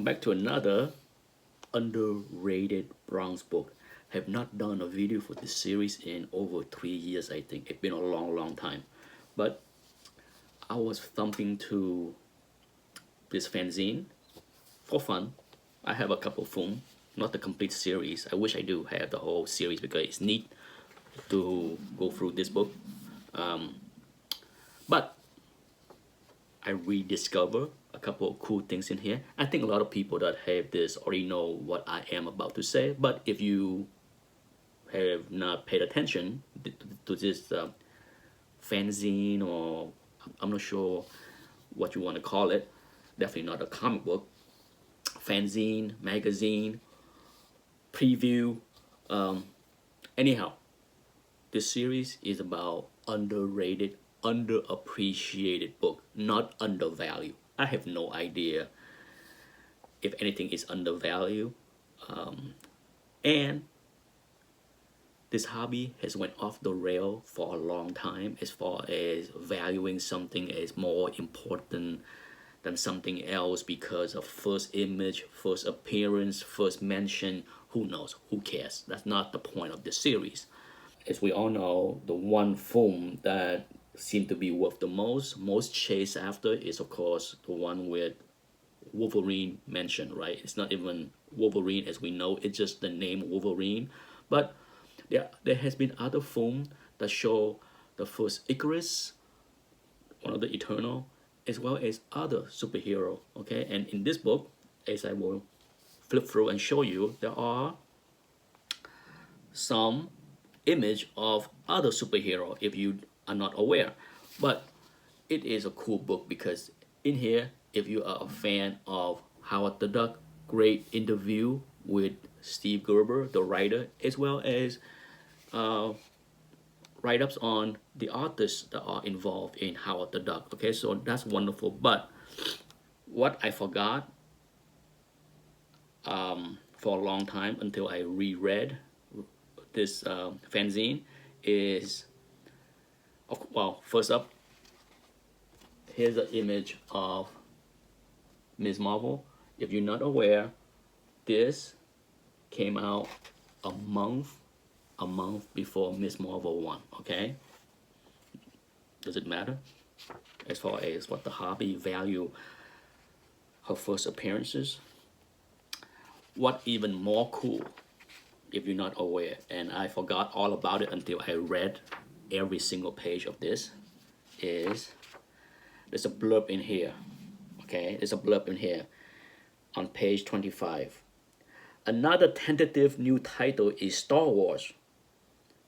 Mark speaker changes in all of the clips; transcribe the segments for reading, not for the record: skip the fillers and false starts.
Speaker 1: back to another underrated Bronx book. Have not done a video for this series in over 3 years, I think. It's been a long time. But I was thumping to this fanzine for fun. I have a couple of Foom, not the complete series. I wish I do have the whole series because it's neat to go through this book. But I rediscover a couple of cool things in here. I think a lot of people that have this already know what I am about to say, but if you have not paid attention to this fanzine, or I'm not sure what you want to call it, definitely not a comic book, fanzine, magazine, preview, anyhow, this series is about underrated, underappreciated book, not undervalued. I have no idea if anything is undervalued. And this hobby has went off the rail for a long time as far as valuing something as more important than something else because of first image, first appearance, first mention. Who knows? Who cares? That's not the point of this series. As we all know, the one film that seemed to be worth the most chased after is of course the one with Wolverine mentioned, right? It's not even Wolverine as we know, it's just the name Wolverine. But there has been other film that show the first Icarus, one of the Eternal, as well as other superhero. Okay, and in this book, as I will flip through and show you, there are some image of other superhero if you are not aware. But it is a cool book because in here, if you are a fan of Howard the Duck, great interview with Steve Gerber, the writer, as well as write-ups on the artists that are involved in Howard the Duck. Okay, so that's wonderful. But what I forgot for a long time until I reread this fanzine is, well, first up, here's an image of Ms. Marvel. If you're not aware, this came out a month before Ms. Marvel 1, okay? Does it matter? As far as what the hobby value her first appearances? What even more cool, if you're not aware, and I forgot all about it until I read every single page of this, is there's a blurb in here, okay? There's a blurb in here on page 25. Another tentative new title is Star Wars,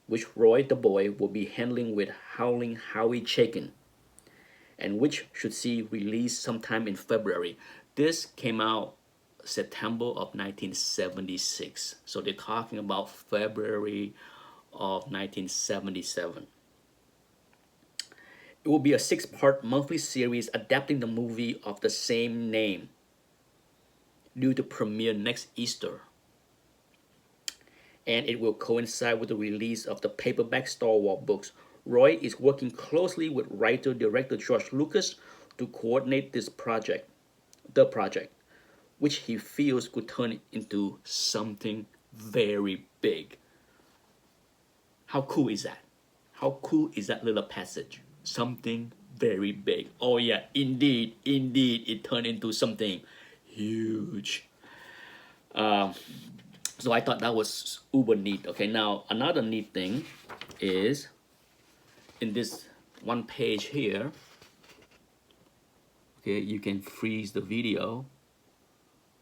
Speaker 1: which Roy the Boy will be handling with Howling Howie Chaykin, and which should see release sometime in February. This came out September of 1976, so they're talking about February of 1977. It will be a 6-part monthly series adapting the movie of the same name, due to premiere next Easter. And it will coincide with the release of the paperback Star Wars books. Roy is working closely with writer-director George Lucas to coordinate this project, which he feels could turn into something very big. How cool is that? How cool is that little passage? Something very big. Oh yeah, indeed, it turned into something huge. So I thought that was uber neat. Okay, now another neat thing is in this one page here, okay, you can freeze the video,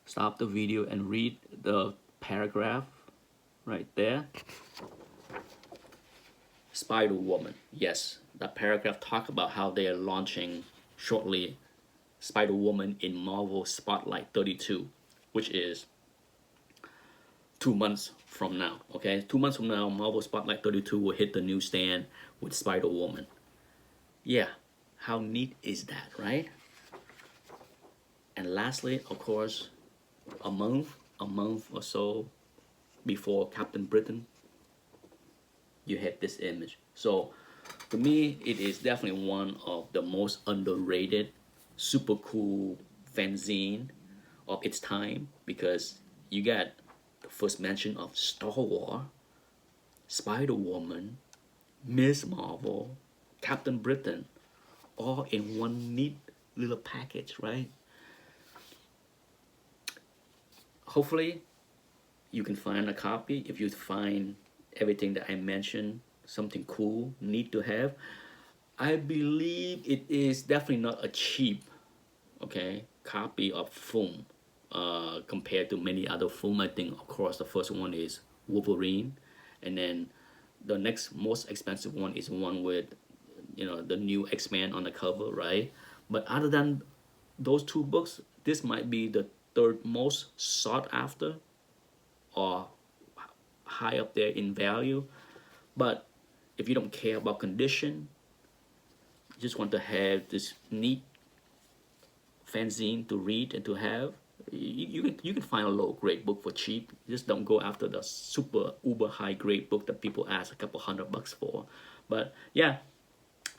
Speaker 1: stop the video and read the paragraph right there. Spider-Woman, yes, that paragraph talk about how they are launching shortly Spider-Woman in Marvel Spotlight 32, which is 2 months from now, okay? 2 months from now, Marvel Spotlight 32 will hit the newsstand with Spider-Woman. Yeah, how neat is that, right? And lastly, of course, a month or so before Captain Britain, you had this image. So to me, it is definitely one of the most underrated, super cool fanzine of its time, because you got the first mention of Star Wars, Spider-Woman, Miss Marvel, Captain Britain, all in one neat little package, right? Hopefully you can find a copy. If you find everything that I mentioned something cool, neat to have, I believe it is definitely not a cheap, okay, copy of Foom, compared to many other Foom. I think, of course, the first one is Wolverine, and then the next most expensive one is one with, the new X-Men on the cover, right? But other than those two books, this might be the third most sought after, or high up there in value. But if you don't care about condition, you just want to have this neat fanzine to read and to have, you can find a low grade book for cheap. Just don't go after the super uber high grade book that people ask a couple $100 for. But yeah,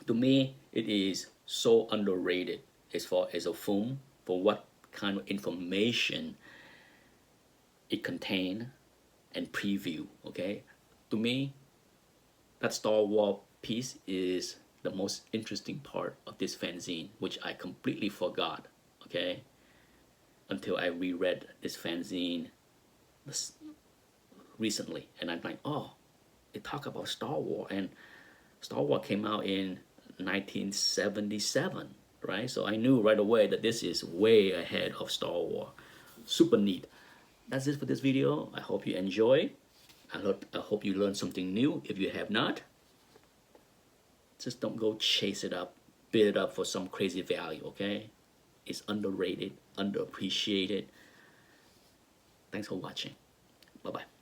Speaker 1: to me it is so underrated as far as a film, for what kind of information it contain and preview. Okay, to me that Star Wars piece is the most interesting part of this fanzine, which I completely forgot, okay, until I reread this fanzine recently, and I'm like, oh, they talk about Star Wars, and Star Wars came out in 1977, right? So I knew right away that this is way ahead of Star Wars. Super neat. That's it for this video. I hope you enjoy. I hope you learned something new. If you have not, just don't go chase it up, bid it up for some crazy value, okay? It's underrated, underappreciated. Thanks for watching. Bye-bye.